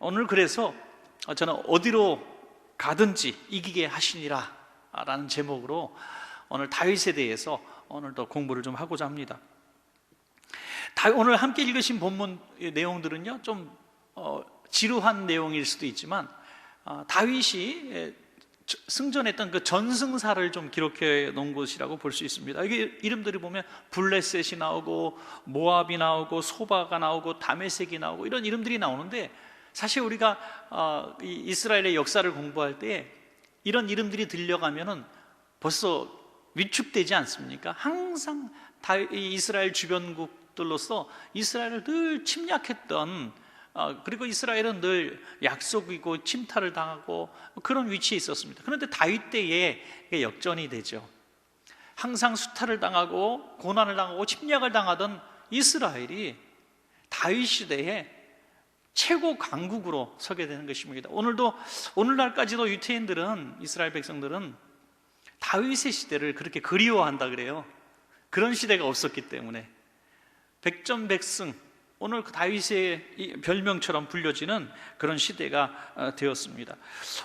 오늘 그래서 저는 어디로 가든지 이기게 하시니라 라는 제목으로 오늘 다윗에 대해서 오늘도 공부를 좀 하고자 합니다. 오늘 함께 읽으신 본문 내용들은요 좀 지루한 내용일 수도 있지만 다윗이 승전했던 그 전승사를 좀 기록해 놓은 것이라고 볼 수 있습니다. 이게 이름들이 보면 블레셋이 나오고 모압이 나오고 소바가 나오고 다메섹이 나오고 이런 이름들이 나오는데, 사실 우리가 이 이스라엘의 역사를 공부할 때 이런 이름들이 들려가면은 벌써 위축되지 않습니까? 항상 이스라엘 주변국들로서 이스라엘을 늘 침략했던, 그리고 이스라엘은 늘 약속이고 침탈을 당하고 그런 위치에 있었습니다. 그런데 다윗 때에 역전이 되죠. 항상 수탈을 당하고 고난을 당하고 침략을 당하던 이스라엘이 다윗 시대에 최고 강국으로 서게 되는 것입니다. 오늘날까지도 유태인들은, 이스라엘 백성들은 다윗의 시대를 그렇게 그리워한다 그래요. 그런 시대가 없었기 때문에 백전백승, 오늘 그 다윗의 별명처럼 불려지는 그런 시대가 되었습니다.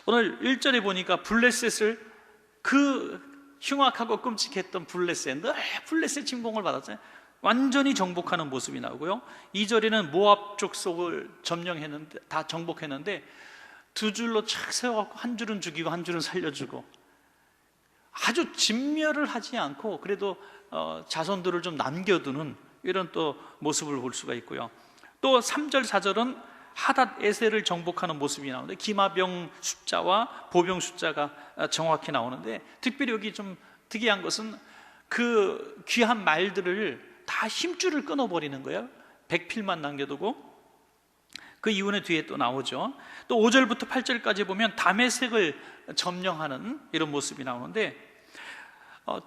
오늘 1절에 보니까 블레셋을, 그 흉악하고 끔찍했던 블레셋, 늘 블레셋 침공을 받았잖아요. 완전히 정복하는 모습이 나오고요. 2절에는 모압 족속을 점령했는데, 다 정복했는데 두 줄로 착 세워갖고 한 줄은 죽이고 한 줄은 살려주고, 아주 진멸을 하지 않고 그래도 자손들을 좀 남겨두는 이런 또 모습을 볼 수가 있고요. 또 3절 4절은 하닷 에셀을 정복하는 모습이 나오는데 기마병 숫자와 보병 숫자가 정확히 나오는데, 특별히 여기 좀 특이한 것은 그 귀한 말들을 다 힘줄을 끊어버리는 거예요. 백필만 남겨두고. 그 이유는 뒤에 또 나오죠. 또 5절부터 8절까지 보면 다메섹을 점령하는 이런 모습이 나오는데,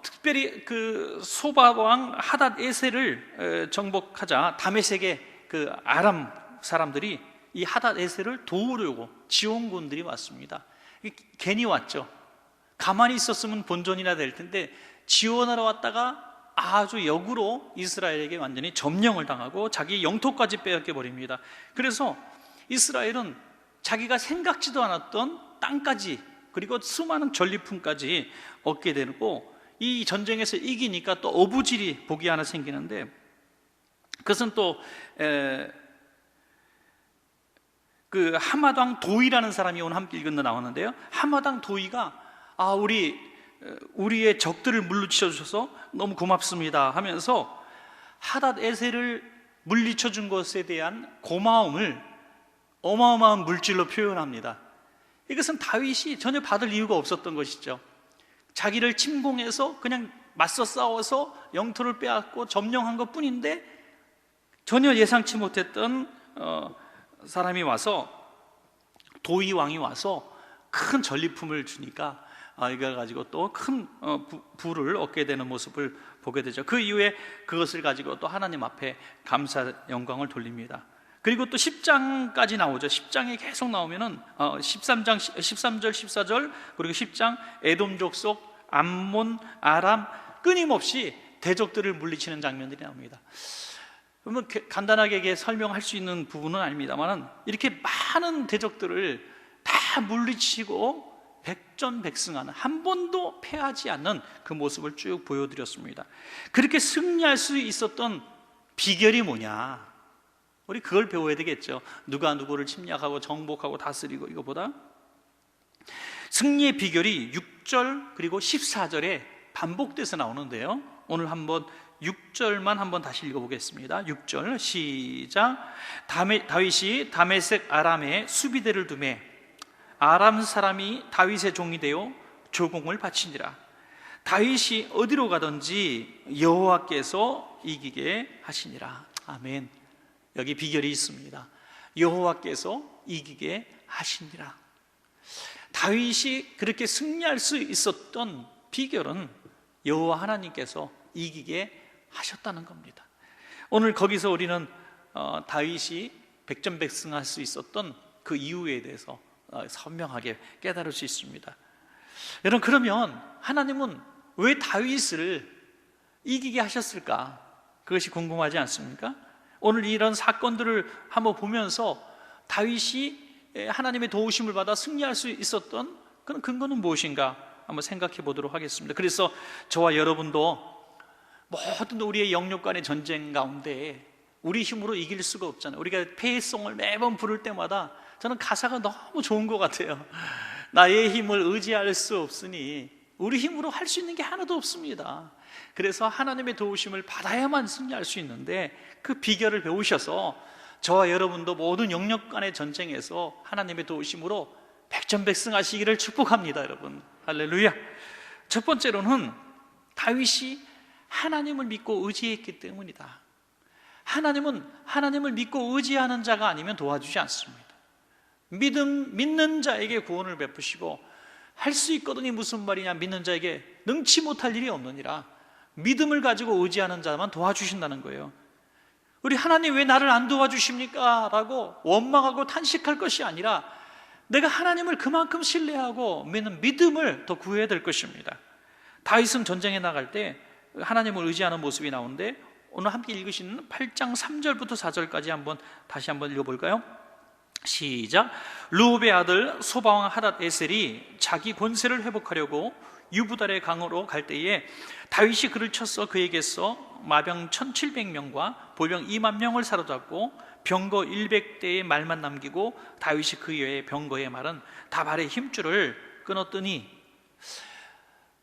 특별히 그 소바왕 하닷 에셀을 정복하자 다메섹의 그 아람 사람들이 이 하닷 에셀을 도우려고 지원군들이 왔습니다. 괜히 왔죠. 가만히 있었으면 본전이나 될 텐데 지원하러 왔다가 아주 역으로 이스라엘에게 완전히 점령을 당하고 자기 영토까지 빼앗겨 버립니다. 그래서 이스라엘은 자기가 생각지도 않았던 땅까지, 그리고 수많은 전리품까지 얻게 되고, 이 전쟁에서 이기니까 또 어부질이 복이 하나 생기는데, 그것은 또 그 하마당 도이라는 사람이 오늘 함께 읽은 데 나왔는데요, 하마당 도이가 우리의 적들을 물리쳐 주셔서 너무 고맙습니다 하면서 하닷 에셀을 물리쳐 준 것에 대한 고마움을 어마어마한 물질로 표현합니다. 이것은 다윗이 전혀 받을 이유가 없었던 것이죠. 자기를 침공해서 그냥 맞서 싸워서 영토를 빼앗고 점령한 것 뿐인데, 전혀 예상치 못했던 사람이 와서, 도이 왕이 와서 큰 전리품을 주니까 이걸 가지고 또 큰 부를 얻게 되는 모습을 보게 되죠. 그 이후에 그것을 가지고 또 하나님 앞에 감사 영광을 돌립니다. 그리고 또 10장까지 나오죠. 10장에 계속 나오면은 13절 14절 그리고 10장 에돔 족속, 암몬, 아람, 끊임없이 대적들을 물리치는 장면들이 나옵니다. 그러면 간단하게 설명할 수 있는 부분은 아닙니다만, 이렇게 많은 대적들을 다 물리치고 백전백승하는, 한 번도 패하지 않는 그 모습을 쭉 보여드렸습니다. 그렇게 승리할 수 있었던 비결이 뭐냐? 우리 그걸 배워야 되겠죠. 누가 누구를 침략하고 정복하고 다스리고, 이거보다 승리의 비결이 6절 그리고 14절에 반복돼서 나오는데요, 오늘 한번 6절만 한번 다시 읽어보겠습니다. 6절 시작. 다윗이 다메섹 아람에 수비대를 두매 아람 사람이 다윗의 종이 되어 조공을 바치니라. 다윗이 어디로 가든지 여호와께서 이기게 하시니라. 아멘. 여기 비결이 있습니다. 여호와께서 이기게 하시니라. 다윗이 그렇게 승리할 수 있었던 비결은 여호와 하나님께서 이기게 하셨다는 겁니다. 오늘 거기서 우리는 다윗이 백전백승할 수 있었던 그 이유에 대해서 선명하게 깨달을 수 있습니다. 여러분, 그러면 하나님은 왜 다윗을 이기게 하셨을까? 그것이 궁금하지 않습니까? 오늘 이런 사건들을 한번 보면서 다윗이 하나님의 도우심을 받아 승리할 수 있었던 그런 근거는 무엇인가 한번 생각해 보도록 하겠습니다. 그래서 저와 여러분도 모든 우리의 영역 간의 전쟁 가운데 우리 힘으로 이길 수가 없잖아요. 우리가 페이송을 매번 부를 때마다 저는 가사가 너무 좋은 것 같아요. 나의 힘을 의지할 수 없으니 우리 힘으로 할 수 있는 게 하나도 없습니다. 그래서 하나님의 도우심을 받아야만 승리할 수 있는데 그 비결을 배우셔서 저와 여러분도 모든 영역 간의 전쟁에서 하나님의 도우심으로 백전백승하시기를 축복합니다. 여러분, 할렐루야. 첫 번째로는 다윗이 하나님을 믿고 의지했기 때문이다. 하나님은 하나님을 믿고 의지하는 자가 아니면 도와주지 않습니다. 믿는 자에게 구원을 베푸시고, 할 수 있거든이 무슨 말이냐, 믿는 자에게 능치 못할 일이 없느니라. 믿음을 가지고 의지하는 자만 도와주신다는 거예요. 우리 하나님 왜 나를 안 도와주십니까? 라고 원망하고 탄식할 것이 아니라 내가 하나님을 그만큼 신뢰하고 믿는 믿음을 더 구해야 될 것입니다. 다윗은 전쟁에 나갈 때 하나님을 의지하는 모습이 나오는데, 오늘 함께 읽으시는 8장 3절부터 4절까지 다시 한번 읽어볼까요? 시작. 르홉의 아들 소바왕 하닷 에셀이 자기 권세를 회복하려고 유부달의 강으로 갈 때에 다윗이 그를 쳐서 그에게서 마병 1700명과 보병 2만 명을 사로잡고 병거 100대의 말만 남기고 다윗이 그 외의 병거의 말은 다 발의 힘줄을 끊었더니,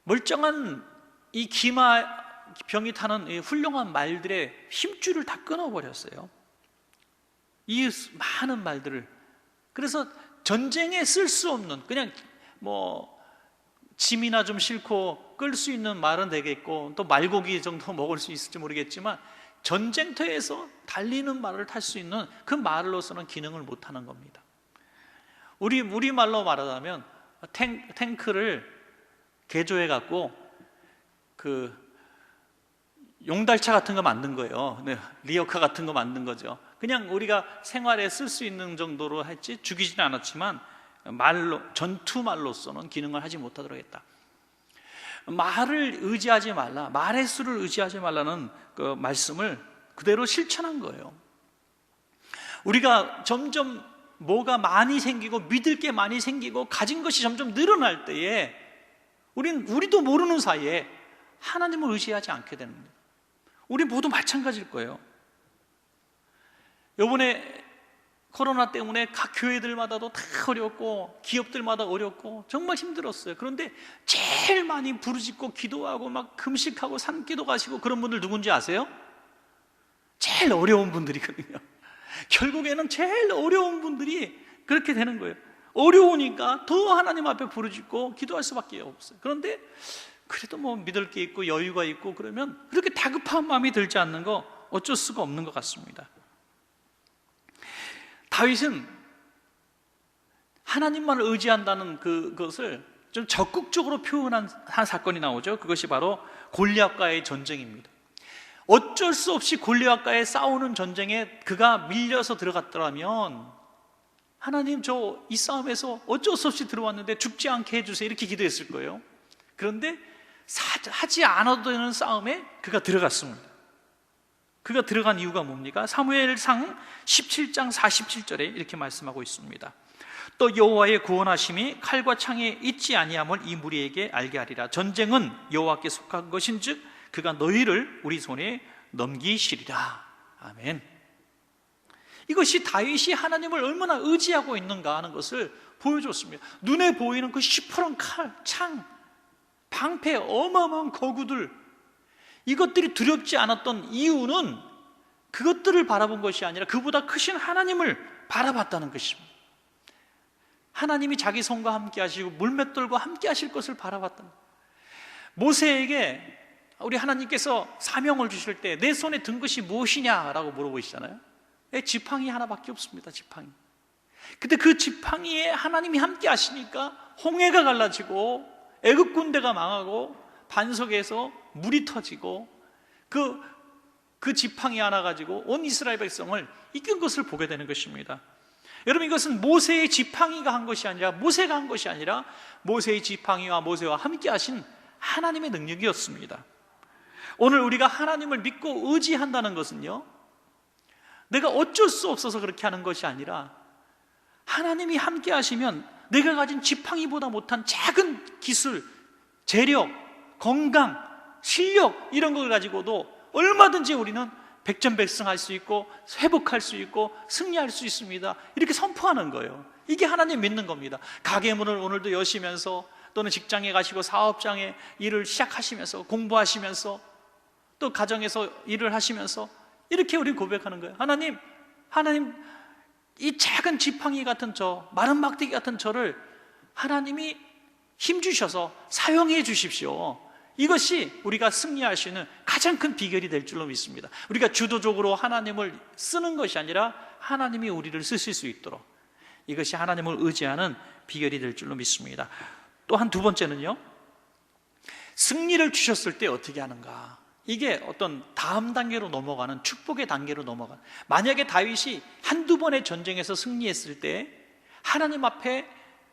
멀쩡한 이 기마 병이 타는 이 훌륭한 말들의 힘줄을 다 끊어버렸어요. 이 많은 말들을. 그래서 전쟁에 쓸 수 없는, 그냥 짐이나 좀 싣고 끌 수 있는 말은 되겠고, 또 말고기 정도 먹을 수 있을지 모르겠지만 전쟁터에서 달리는 말을 탈 수 있는 그 말로서는 기능을 못하는 겁니다. 우리 말로 말하자면 탱크를 개조해 갖고 그 용달차 같은 거 만든 거예요. 네, 리어카 같은 거 만든 거죠. 그냥 우리가 생활에 쓸 수 있는 정도로 했지 죽이지는 않았지만 전투 말로서는 기능을 하지 못하도록 했다. 말을 의지하지 말라, 말의 수를 의지하지 말라는 그 말씀을 그대로 실천한 거예요. 우리가 점점 뭐가 많이 생기고 믿을 게 많이 생기고 가진 것이 점점 늘어날 때에 우리도 모르는 사이에 하나님을 의지하지 않게 되는 거예요. 우리 모두 마찬가지일 거예요. 이번에 코로나 때문에 각 교회들마다도 다 어렵고 기업들마다 어렵고 정말 힘들었어요. 그런데 제일 많이 부르짖고 기도하고 막 금식하고 산기도 가시고 그런 분들 누군지 아세요? 제일 어려운 분들이거든요. 결국에는 제일 어려운 분들이 그렇게 되는 거예요. 어려우니까 더 하나님 앞에 부르짖고 기도할 수밖에 없어요. 그런데 그래도 믿을 게 있고 여유가 있고 그러면 그렇게 다급한 마음이 들지 않는 거 어쩔 수가 없는 것 같습니다. 다윗은 하나님만 의지한다는 그것을 좀 적극적으로 표현한 한 사건이 나오죠. 그것이 바로 골리앗과의 전쟁입니다. 어쩔 수 없이 골리앗과의 싸우는 전쟁에 그가 밀려서 들어갔더라면, 하나님 저 이 싸움에서 어쩔 수 없이 들어왔는데 죽지 않게 해주세요, 이렇게 기도했을 거예요. 그런데 하지 않아도 되는 싸움에 그가 들어갔습니다. 그가 들어간 이유가 뭡니까? 사무엘상 17장 47절에 이렇게 말씀하고 있습니다. 또 여호와의 구원하심이 칼과 창에 있지 아니함을 이 무리에게 알게 하리라. 전쟁은 여호와께 속한 것인즉 그가 너희를 우리 손에 넘기시리라. 아멘. 이것이 다윗이 하나님을 얼마나 의지하고 있는가 하는 것을 보여줬습니다. 눈에 보이는 그 시퍼런 칼, 창, 방패, 어마어마한 거구들, 이것들이 두렵지 않았던 이유는 그것들을 바라본 것이 아니라 그보다 크신 하나님을 바라봤다는 것입니다. 하나님이 자기 손과 함께 하시고 물맷돌과 함께 하실 것을 바라봤다. 모세에게 우리 하나님께서 사명을 주실 때 내 손에 든 것이 무엇이냐라고 물어보시잖아요. 지팡이 하나밖에 없습니다. 지팡이. 근데 그 지팡이에 하나님이 함께 하시니까 홍해가 갈라지고 애굽 군대가 망하고 반석에서 물이 터지고 그 지팡이 하나 가지고 온 이스라엘 백성을 이끈 것을 보게 되는 것입니다. 여러분, 이것은 모세의 지팡이가 한 것이 아니라, 모세가 한 것이 아니라 모세의 지팡이와 모세와 함께 하신 하나님의 능력이었습니다. 오늘 우리가 하나님을 믿고 의지한다는 것은요, 내가 어쩔 수 없어서 그렇게 하는 것이 아니라 하나님이 함께 하시면 내가 가진 지팡이보다 못한 작은 기술, 재력, 건강, 실력 이런 걸 가지고도 얼마든지 우리는 백전백승할 수 있고 회복할 수 있고 승리할 수 있습니다. 이렇게 선포하는 거예요. 이게 하나님 믿는 겁니다. 가게 문을 오늘도 여시면서, 또는 직장에 가시고 사업장에 일을 시작하시면서, 공부하시면서, 또 가정에서 일을 하시면서 이렇게 우리 고백하는 거예요. 하나님, 이 작은 지팡이 같은 마른 막대기 같은 저를 하나님이 힘주셔서 사용해 주십시오. 이것이 우리가 승리할 수 있는 가장 큰 비결이 될 줄로 믿습니다. 우리가 주도적으로 하나님을 쓰는 것이 아니라 하나님이 우리를 쓰실 수 있도록, 이것이 하나님을 의지하는 비결이 될 줄로 믿습니다. 또한 두 번째는요, 승리를 주셨을 때 어떻게 하는가. 이게 어떤 다음 단계로 넘어가는, 축복의 단계로 넘어가는, 만약에 다윗이 한두 번의 전쟁에서 승리했을 때 하나님 앞에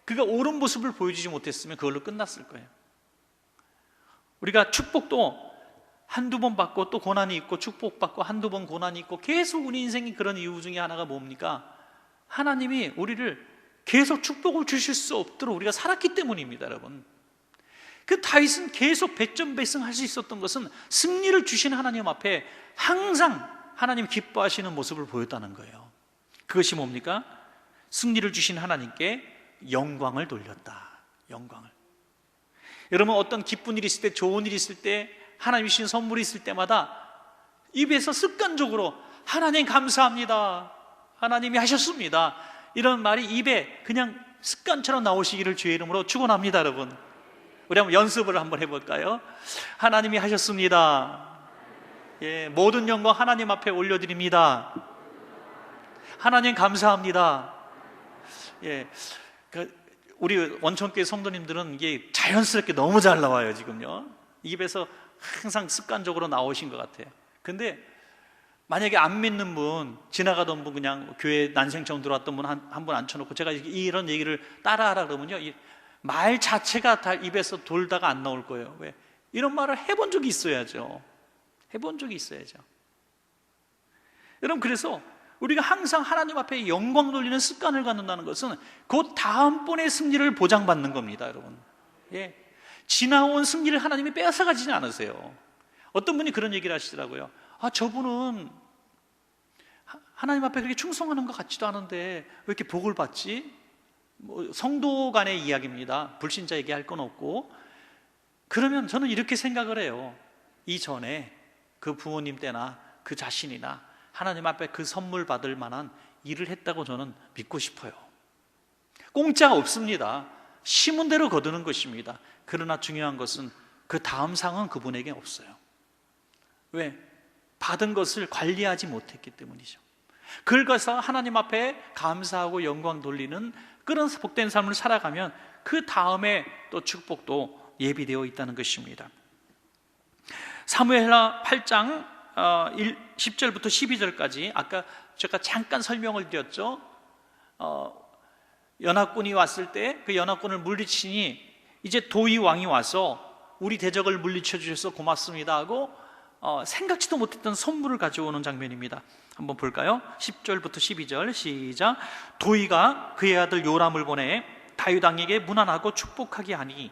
그가 옳은 모습을 보여주지 못했으면 그걸로 끝났을 거예요. 우리가 축복도 한두 번 받고 또 고난이 있고, 축복받고 한두 번 고난이 있고, 계속 우리 인생이 그런 이유 중에 하나가 뭡니까? 하나님이 우리를 계속 축복을 주실 수 없도록 우리가 살았기 때문입니다, 여러분. 그 다윗은 계속 백전백승할 수 있었던 것은 승리를 주신 하나님 앞에 항상 하나님 기뻐하시는 모습을 보였다는 거예요. 그것이 뭡니까? 승리를 주신 하나님께 영광을 돌렸다. 영광을. 여러분, 어떤 기쁜 일이 있을 때, 좋은 일이 있을 때, 하나님이 주신 선물이 있을 때마다 입에서 습관적으로 하나님 감사합니다, 하나님이 하셨습니다, 이런 말이 입에 그냥 습관처럼 나오시기를 주의 이름으로 축원합니다. 여러분, 우리 한번 연습을 한번 해볼까요? 하나님이 하셨습니다. 예, 모든 영광 하나님 앞에 올려드립니다. 하나님 감사합니다. 예, 우리 원천교회 성도님들은 이게 자연스럽게 너무 잘 나와요. 지금요, 입에서 항상 습관적으로 나오신 것 같아요. 근데 만약에 안 믿는 분, 지나가던 분, 그냥 교회 난생 처음 들어왔던 분 한 분 앉혀놓고 제가 이런 얘기를 따라하라 그러면요, 이 말 자체가 다 입에서 돌다가 안 나올 거예요. 왜? 이런 말을 해본 적이 있어야죠. 해본 적이 있어야죠. 여러분, 그래서 우리가 항상 하나님 앞에 영광 돌리는 습관을 갖는다는 것은 그 다음번의 승리를 보장받는 겁니다, 여러분. 예. 지나온 승리를 하나님이 빼앗아가지는 않으세요. 어떤 분이 그런 얘기를 하시더라고요. 저분은 하나님 앞에 그렇게 충성하는 것 같지도 않은데 왜 이렇게 복을 받지? 성도 간의 이야기입니다. 불신자 얘기할 건 없고. 그러면 저는 이렇게 생각을 해요. 이전에 그 부모님 때나 그 자신이나 하나님 앞에 그 선물 받을 만한 일을 했다고 저는 믿고 싶어요. 공짜가 없습니다. 심은 대로 거두는 것입니다. 그러나 중요한 것은 그 다음 상은 그분에게 없어요. 왜? 받은 것을 관리하지 못했기 때문이죠. 그걸 가서 하나님 앞에 감사하고 영광 돌리는 그런 복된 삶을 살아가면 그 다음에 또 축복도 예비되어 있다는 것입니다. 사무엘하 8장 10절부터 12절까지 아까 제가 잠깐 설명을 드렸죠. 연합군이 왔을 때 그 연합군을 물리치니 이제 도위 왕이 와서 우리 대적을 물리쳐 주셔서 고맙습니다 하고 생각지도 못했던 선물을 가져오는 장면입니다. 한번 볼까요? 10절부터 12절 시작. 도위가 그의 아들 요람을 보내 다윗 왕에게 문안하고 축복하게 하니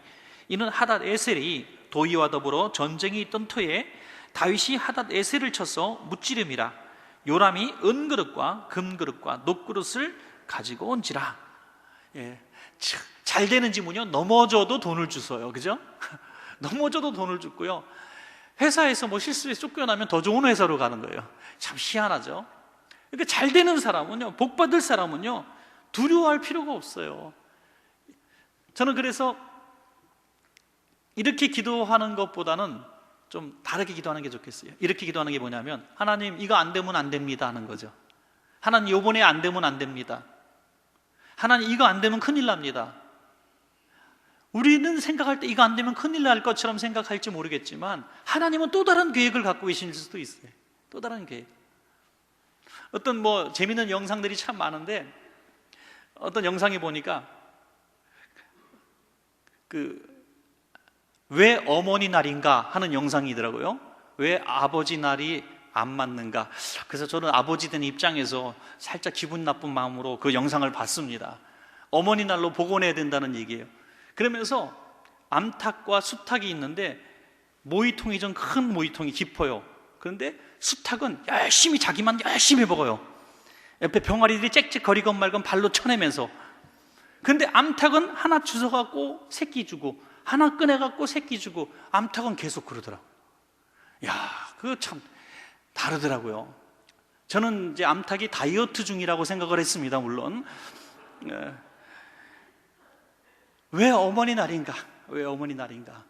이는 하닷 에셀이 도위와 더불어 전쟁이 있던 터에 다윗이 하닷 에셀을 쳐서 무찌름이라. 요람이 은그릇과 금그릇과 녹그릇을 가지고 온지라. 예, 잘 되는 집은요, 넘어져도 돈을 주어요. 그죠? 넘어져도 돈을 주고요, 회사에서 뭐 실수해서 쫓겨나면 더 좋은 회사로 가는 거예요. 참 희한하죠. 그러니까 잘 되는 사람은요, 복 받을 사람은요, 두려워할 필요가 없어요. 저는 그래서 이렇게 기도하는 것보다는 좀 다르게 기도하는 게 좋겠어요. 이렇게 기도하는 게 뭐냐면, 하나님 이거 안 되면 안 됩니다 하는 거죠. 하나님 요번에 안 되면 안 됩니다. 하나님 이거 안 되면 큰일 납니다. 우리는 생각할 때 이거 안 되면 큰일 날 것처럼 생각할지 모르겠지만 하나님은 또 다른 계획을 갖고 계실 수도 있어요. 또 다른 계획. 어떤 재밌는 영상들이 참 많은데, 어떤 영상에 보니까 왜 어머니 날인가 하는 영상이더라고요. 왜 아버지 날이 안 맞는가. 그래서 저는 아버지 된 입장에서 살짝 기분 나쁜 마음으로 그 영상을 봤습니다. 어머니 날로 복원해야 된다는 얘기예요. 그러면서 암탉과 수탉이 있는데, 모이통이 좀 큰 모이통이 깊어요. 그런데 수탉은 열심히 자기만 열심히 먹어요. 옆에 병아리들이 짹짹거리건 말건 발로 쳐내면서. 그런데 암탉은 하나 주워갖고 새끼 주고, 하나 꺼내갖고 새끼 주고, 암탉은 계속 그러더라고요. 야, 그거 참 다르더라고요. 저는 이제 암탉이 다이어트 중이라고 생각을 했습니다. 물론 왜 어머니 날인가? 왜 어머니 날인가?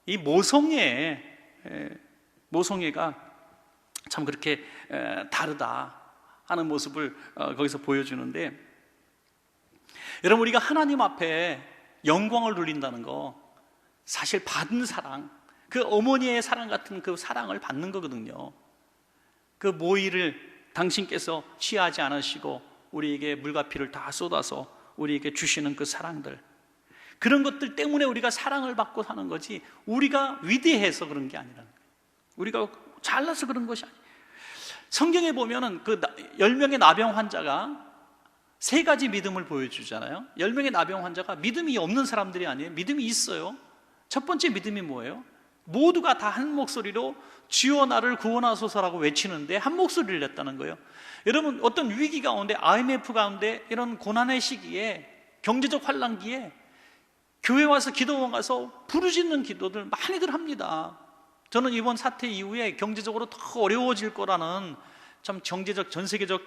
이 모성애가 참 그렇게 다르다 하는 모습을 거기서 보여주는데, 여러분, 우리가 하나님 앞에 영광을 돌린다는 거, 사실 받은 사랑, 그 어머니의 사랑 같은 그 사랑을 받는 거거든요. 그 모이를 당신께서 취하지 않으시고 우리에게 물과 피를 다 쏟아서 우리에게 주시는 그 사랑들, 그런 것들 때문에 우리가 사랑을 받고 사는 거지, 우리가 위대해서 그런 게 아니라는 거예요. 우리가 잘나서 그런 것이 아니에요. 성경에 보면은 그 10명의 나병 환자가 3가지 믿음을 보여주잖아요. 10명의 나병 환자가 믿음이 없는 사람들이 아니에요. 믿음이 있어요. 첫 번째 믿음이 뭐예요? 모두가 다 한 목소리로 주여 나를 구원하소서라고 외치는데 한 목소리를 냈다는 거예요. 여러분, 어떤 위기 가운데, IMF 가운데, 이런 고난의 시기에, 경제적 환란기에 교회 와서 기도원 가서 부르짖는 기도들 많이들 합니다. 저는 이번 사태 이후에 경제적으로 더 어려워질 거라는, 참 경제적, 전 세계적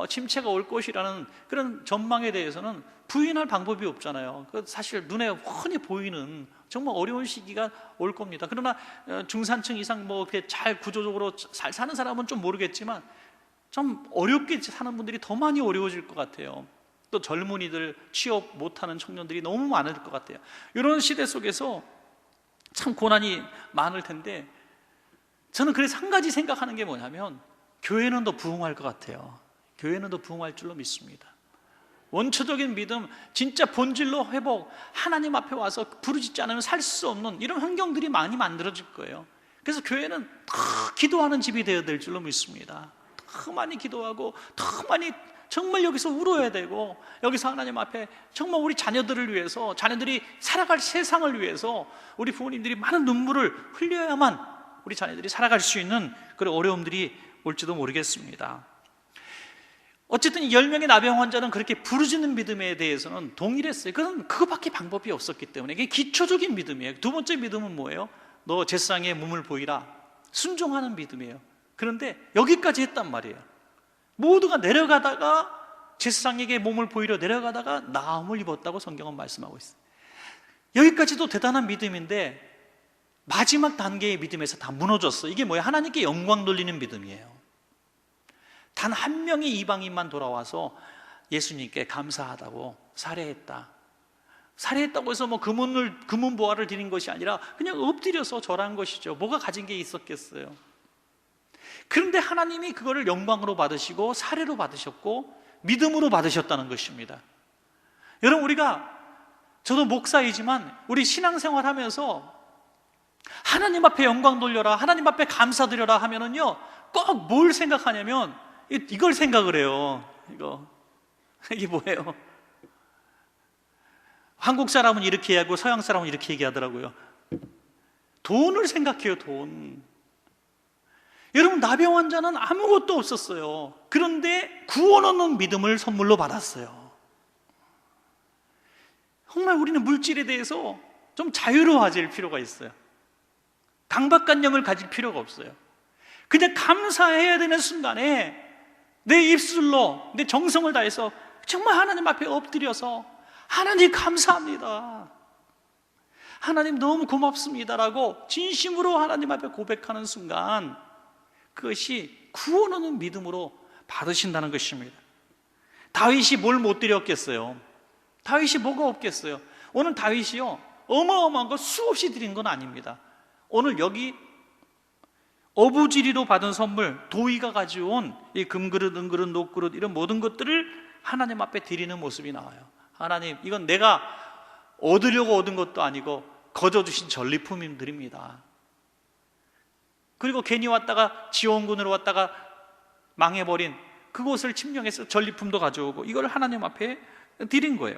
침체가 올 것이라는 그런 전망에 대해서는 부인할 방법이 없잖아요. 사실 눈에 훤히 보이는 정말 어려운 시기가 올 겁니다. 그러나 중산층 이상 뭐 이렇게 잘 구조적으로 잘 사는 사람은 좀 모르겠지만, 좀 어렵게 사는 분들이 더 많이 어려워질 것 같아요. 또 젊은이들, 취업 못하는 청년들이 너무 많을 것 같아요. 이런 시대 속에서 참 고난이 많을 텐데, 저는 그래서 한 가지 생각하는 게 뭐냐면, 교회는 더 부흥할 것 같아요. 교회는 더 부흥할 줄로 믿습니다. 원초적인 믿음, 진짜 본질로 회복, 하나님 앞에 와서 부르짖지 않으면 살 수 없는 이런 환경들이 많이 만들어질 거예요. 그래서 교회는 더 기도하는 집이 되어야 될 줄로 믿습니다. 더 많이 기도하고, 더 많이 정말 여기서 울어야 되고, 여기서 하나님 앞에 정말 우리 자녀들을 위해서, 자녀들이 살아갈 세상을 위해서 우리 부모님들이 많은 눈물을 흘려야만 우리 자녀들이 살아갈 수 있는 그런 어려움들이 올지도 모르겠습니다. 어쨌든 이 10명의 나병 환자는 그렇게 부르짖는 믿음에 대해서는 동일했어요. 그건 그거밖에 방법이 없었기 때문에 이게 기초적인 믿음이에요. 두 번째 믿음은 뭐예요? 너 제사장의 몸을 보이라. 순종하는 믿음이에요. 그런데 여기까지 했단 말이에요. 모두가 내려가다가, 제사장에게 몸을 보이려 내려가다가 나음을 입었다고 성경은 말씀하고 있어요. 여기까지도 대단한 믿음인데 마지막 단계의 믿음에서 다 무너졌어. 이게 뭐예요? 하나님께 영광 돌리는 믿음이에요. 단 한 명의 이방인만 돌아와서 예수님께 감사하다고 살해했다. 살해했다고 해서 뭐 금은 보화를 드린 것이 아니라 그냥 엎드려서 절한 것이죠. 뭐가 가진 게 있었겠어요. 그런데 하나님이 그거를 영광으로 받으시고 살해로 받으셨고 믿음으로 받으셨다는 것입니다. 여러분, 저도 목사이지만 우리 신앙생활 하면서 하나님 앞에 영광 돌려라, 하나님 앞에 감사드려라 하면은요, 꼭 뭘 생각하냐면 이걸 생각을 해요. 이게 뭐예요? 한국 사람은 이렇게 하고 서양 사람은 이렇게 얘기하더라고요. 돈을 생각해요. 돈. 여러분, 나병 환자는 아무것도 없었어요. 그런데 구원 얻는 믿음을 선물로 받았어요. 정말 우리는 물질에 대해서 좀 자유로워질 필요가 있어요. 강박관념을 가질 필요가 없어요. 그냥 감사해야 되는 순간에 내 입술로, 내 정성을 다해서 정말 하나님 앞에 엎드려서 하나님 감사합니다, 하나님 너무 고맙습니다라고 진심으로 하나님 앞에 고백하는 순간, 그것이 구원 얻는 믿음으로 받으신다는 것입니다. 다윗이 뭘 못 드렸겠어요? 다윗이 뭐가 없겠어요? 오늘 다윗이요, 어마어마한 거 수없이 드린 건 아닙니다. 오늘 여기 어부지리로 받은 선물, 도의가 가져온 이 금그릇, 은그릇, 녹그릇, 이런 모든 것들을 하나님 앞에 드리는 모습이 나와요. 하나님, 이건 내가 얻으려고 얻은 것도 아니고 거저 주신 전리품들입니다. 그리고 괜히 왔다가 지원군으로 왔다가 망해버린 그곳을 침략해서 전리품도 가져오고 이걸 하나님 앞에 드린 거예요.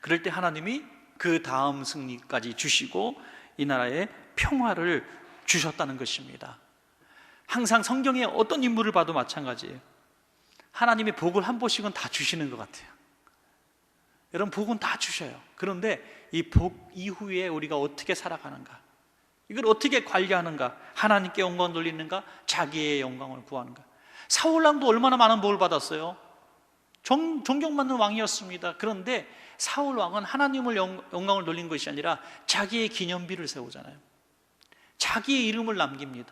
그럴 때 하나님이 그 다음 승리까지 주시고 이 나라에 평화를 주셨다는 것입니다. 항상 성경의 어떤 인물을 봐도 마찬가지예요. 하나님의 복을 한 번씩은 다 주시는 것 같아요. 여러분, 복은 다 주셔요. 그런데 이 복 이후에 우리가 어떻게 살아가는가, 이걸 어떻게 관리하는가, 하나님께 영광을 돌리는가, 자기의 영광을 구하는가. 사울왕도 얼마나 많은 복을 받았어요. 존경받는 왕이었습니다. 그런데 사울왕은 하나님을 영광을 돌린 것이 아니라 자기의 기념비를 세우잖아요. 자기의 이름을 남깁니다.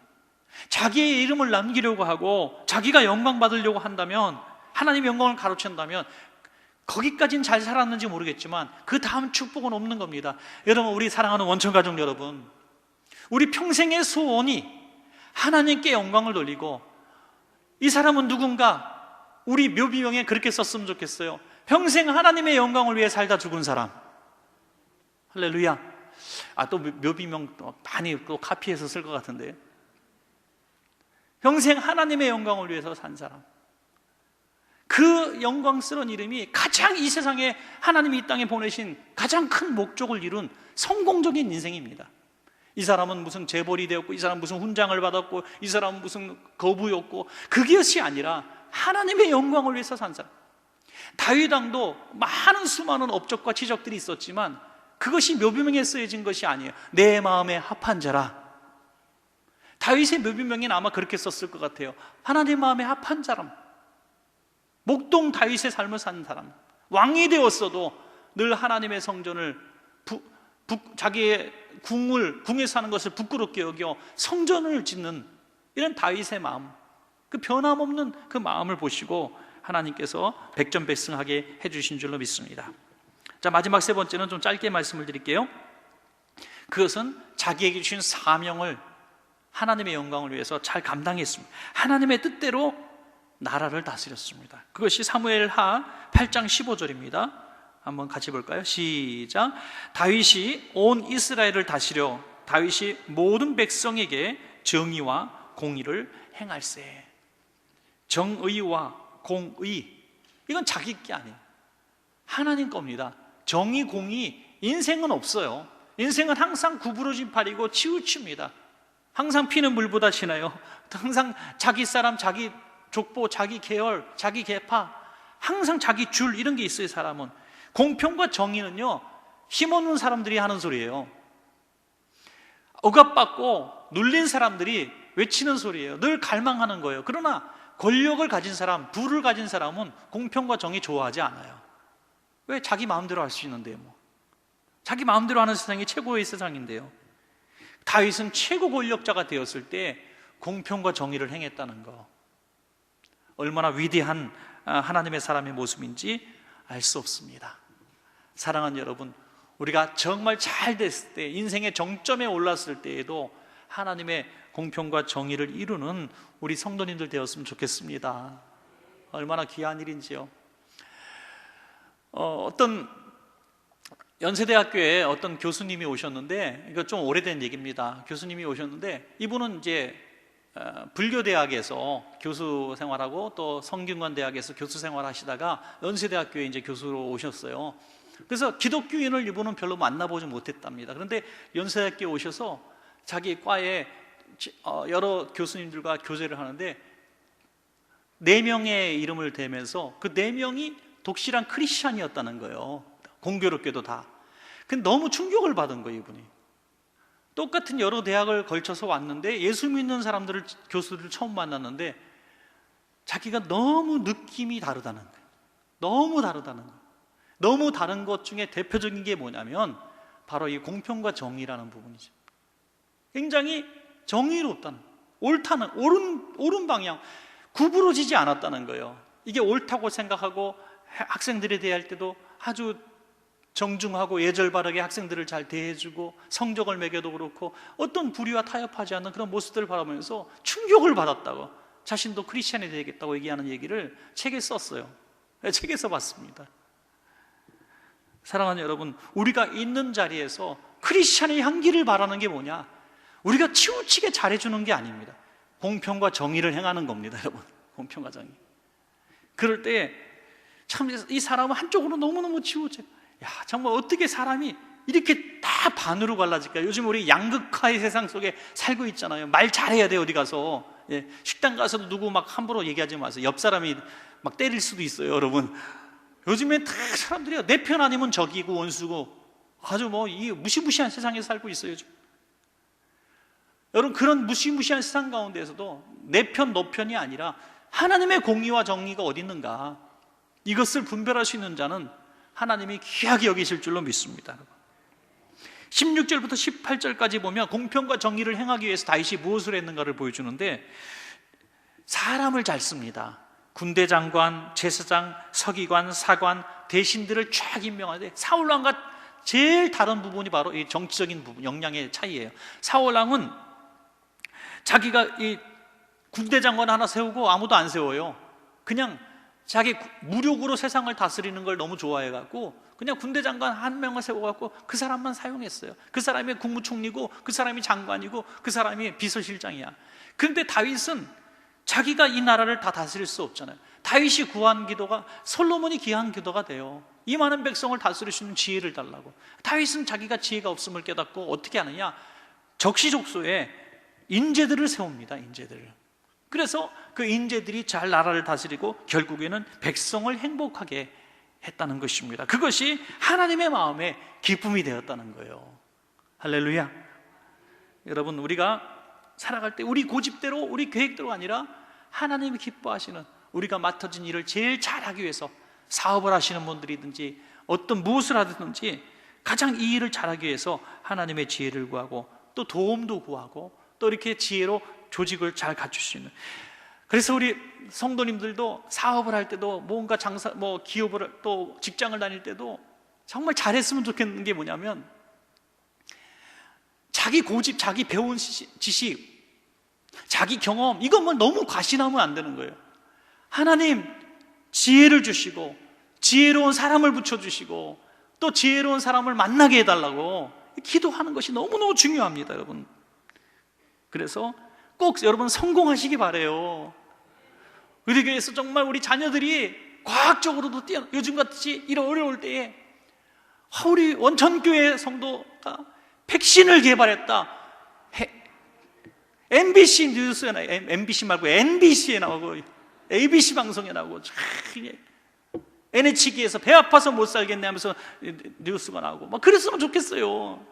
자기의 이름을 남기려고 하고 자기가 영광 받으려고 한다면, 하나님의 영광을 가로챈다면 거기까지는 잘 살았는지 모르겠지만 그 다음 축복은 없는 겁니다. 여러분, 우리 사랑하는 원천가족 여러분, 우리 평생의 소원이 하나님께 영광을 돌리고, 이 사람은 누군가 우리 묘비명에 그렇게 썼으면 좋겠어요. 평생 하나님의 영광을 위해 살다 죽은 사람. 할렐루야. 또 묘비명 많이 또 카피해서 쓸 것 같은데, 평생 하나님의 영광을 위해서 산 사람, 그 영광스러운 이름이 가장 이 세상에 하나님이 이 땅에 보내신 가장 큰 목적을 이룬 성공적인 인생입니다. 이 사람은 무슨 재벌이 되었고, 이 사람은 무슨 훈장을 받았고, 이 사람은 무슨 거부였고, 그것이 아니라 하나님의 영광을 위해서 산 사람. 다윗 왕도 많은 수많은 업적과 지적들이 있었지만 그것이 묘비명에 쓰여진 것이 아니에요. 내 마음에 합한 자라. 다윗의 묘비명에는 아마 그렇게 썼을 것 같아요. 하나님 마음에 합한 사람, 목동 다윗의 삶을 사는 사람. 왕이 되었어도 늘 하나님의 성전을 자기의 궁에 사는 것을 부끄럽게 여겨 성전을 짓는 이런 다윗의 마음, 그 변함없는 그 마음을 보시고 하나님께서 백전백승하게 해주신 줄로 믿습니다. 자, 마지막 세 번째는 좀 짧게 말씀을 드릴게요. 그것은 자기에게 주신 사명을 하나님의 영광을 위해서 잘 감당했습니다. 하나님의 뜻대로 나라를 다스렸습니다. 그것이 사무엘하 8장 15절입니다. 한번 같이 볼까요? 시작. 다윗이 온 이스라엘을 다스려 다윗이 모든 백성에게 정의와 공의를 행할세. 정의와 공의, 이건 자기 게 아니에요. 하나님 겁니다. 정의, 공의, 인생은 없어요. 인생은 항상 구부러진 팔이고 치우칩니다. 항상 피는 물보다 진해요. 항상 자기 사람, 자기 족보, 자기 계열, 자기 계파, 항상 자기 줄, 이런 게 있어요. 사람은. 공평과 정의는요, 힘없는 사람들이 하는 소리예요. 억압받고 눌린 사람들이 외치는 소리예요. 늘 갈망하는 거예요. 그러나 권력을 가진 사람, 부를 가진 사람은 공평과 정의 좋아하지 않아요. 왜? 자기 마음대로 할 수 있는데요. 자기 마음대로 하는 세상이 최고의 세상인데요. 다윗은 최고 권력자가 되었을 때 공평과 정의를 행했다는 거, 얼마나 위대한 하나님의 사람의 모습인지 알 수 없습니다. 사랑하는 여러분, 우리가 정말 잘 됐을 때, 인생의 정점에 올랐을 때에도 하나님의 공평과 정의를 이루는 우리 성도님들 되었으면 좋겠습니다. 얼마나 귀한 일인지요. 어떤 연세대학교에 어떤 교수님이 오셨는데, 이거 좀 오래된 얘기입니다. 교수님이 오셨는데, 이분은 이제 불교대학에서 교수 생활하고 또 성균관대학에서 교수 생활하시다가 연세대학교에 이제 교수로 오셨어요. 그래서 기독교인을 이분은 별로 만나보지 못했답니다. 그런데 연세대학교에 오셔서 자기 과에 여러 교수님들과 교제를 하는데 4명의 이름을 대면서 그 4명이 독실한 크리스찬이었다는 거예요. 공교롭게도 다. 근데 너무 충격을 받은 거예요, 이분이. 똑같은 여러 대학을 걸쳐서 왔는데 예수 믿는 사람들을, 교수들을 처음 만났는데 자기가 너무 느낌이 다르다는 거예요. 너무 다르다는 거예요. 너무 다른 것 중에 대표적인 게 뭐냐면 바로 이 공평과 정의라는 부분이죠. 굉장히 정의롭다는, 옳다는, 옳은 방향, 구부러지지 않았다는 거예요. 이게 옳다고 생각하고 학생들에 대할 때도 아주 정중하고 예절 바르게 학생들을 잘 대해주고 성적을 매겨도 그렇고 어떤 불의와 타협하지 않는 그런 모습들을 바라보면서 충격을 받았다고, 자신도 크리스찬이 되겠다고 얘기하는 얘기를 책에 썼어요. 책에 써봤습니다. 사랑하는 여러분, 우리가 있는 자리에서 크리스찬의 향기를 바라는 게 뭐냐? 우리가 치우치게 잘해주는 게 아닙니다. 공평과 정의를 행하는 겁니다, 여러분. 공평과 정의. 그럴 때 참 이 사람은 한쪽으로 너무너무 치우쳐. 야, 정말 어떻게 사람이 이렇게 다 반으로 갈라질까? 요즘 우리 양극화의 세상 속에 살고 있잖아요. 말 잘해야 돼요, 어디 가서. 예, 식당 가서도 누구 막 함부로 얘기하지 마세요. 옆 사람이 막 때릴 수도 있어요, 여러분. 요즘엔 다 사람들이 내 편 아니면 적이고 원수고 아주 뭐 이 무시무시한 세상에 살고 있어요, 요즘. 여러분, 그런 무시무시한 세상 가운데에서도 내 편, 너 편이 아니라 하나님의 공의와 정의가 어디 있는가, 이것을 분별할 수 있는 자는 하나님이 귀하게 여기실 줄로 믿습니다. 16절부터 18절까지 보면 공평과 정의를 행하기 위해서 다윗이 무엇을 했는가를 보여주는데, 사람을 잘 씁니다. 군대 장관, 제사장, 서기관, 사관, 대신들을 쫙 임명하는데, 사울왕과 제일 다른 부분이 바로 이 정치적인 부분, 역량의 차이예요. 사울왕은 자기가 이 군대 장관 하나 세우고 아무도 안 세워요. 그냥 자기 무력으로 세상을 다스리는 걸 너무 좋아해갖고 그냥 군대 장관 한 명을 세워갖고 그 사람만 사용했어요. 그 사람이 국무총리고 그 사람이 장관이고 그 사람이 비서실장이야. 그런데 다윗은 자기가 이 나라를 다 다스릴 수 없잖아요. 다윗이 구한 기도가 솔로몬이 기한 기도가 돼요. 이 많은 백성을 다스릴 수 있는 지혜를 달라고. 다윗은 자기가 지혜가 없음을 깨닫고 어떻게 하느냐, 적시족소에 인재들을 세웁니다. 인재들을. 그래서 그 인재들이 잘 나라를 다스리고 결국에는 백성을 행복하게 했다는 것입니다. 그것이 하나님의 마음에 기쁨이 되었다는 거예요. 할렐루야. 여러분, 우리가 살아갈 때 우리 고집대로, 우리 계획대로 아니라 하나님이 기뻐하시는, 우리가 맡아진 일을 제일 잘하기 위해서 사업을 하시는 분들이든지 어떤 무엇을 하든지 가장 이 일을 잘하기 위해서 하나님의 지혜를 구하고 또 도움도 구하고 또 이렇게 지혜로 조직을 잘 갖출 수 있는. 그래서 우리 성도님들도 사업을 할 때도 뭔가 장사, 뭐 기업을 또 직장을 다닐 때도 정말 잘했으면 좋겠는 게 뭐냐면, 자기 고집, 자기 배운 지식, 자기 경험, 이건 뭐 너무 과신하면 안 되는 거예요. 하나님 지혜를 주시고 지혜로운 사람을 붙여주시고 또 지혜로운 사람을 만나게 해달라고 기도하는 것이 너무너무 중요합니다, 여러분. 그래서 꼭 여러분 성공하시기 바라요. 우리 교회에서 정말 우리 자녀들이 과학적으로도 요즘같이 이런 어려울 때에 우리 원천교회 성도가 백신을 개발했다, MBC 뉴스에 나오고, MBC 말고 NBC에 나오고 ABC 방송에 나오고, NHK에서 배 아파서 못 살겠네 하면서 뉴스가 나오고 막 그랬으면 좋겠어요.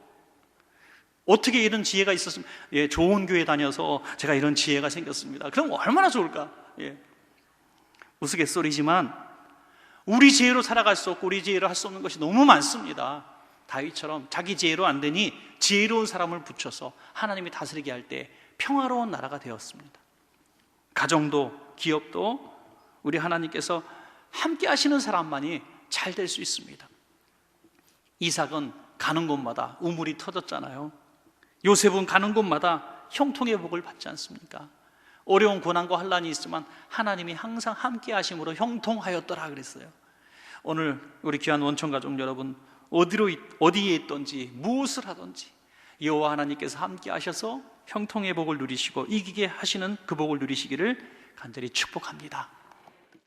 어떻게 이런 지혜가 있었으면, 예, 좋은 교회 다녀서 제가 이런 지혜가 생겼습니다. 그럼 얼마나 좋을까? 예. 우스갯소리지만 우리 지혜로 살아갈 수 없고 우리 지혜로 할 수 없는 것이 너무 많습니다. 다윗처럼 자기 지혜로 안 되니 지혜로운 사람을 붙여서 하나님이 다스리게 할 때 평화로운 나라가 되었습니다. 가정도 기업도 우리 하나님께서 함께 하시는 사람만이 잘 될 수 있습니다. 이삭은 가는 곳마다 우물이 터졌잖아요. 요셉은 가는 곳마다 형통의 복을 받지 않습니까? 어려운 고난과 환난이 있지만 하나님이 항상 함께 하심으로 형통하였더라 그랬어요. 오늘 우리 귀한 원천가족 여러분, 어디에 있든지 무엇을 하든지 여호와 하나님께서 함께 하셔서 형통의 복을 누리시고 이기게 하시는 그 복을 누리시기를 간절히 축복합니다.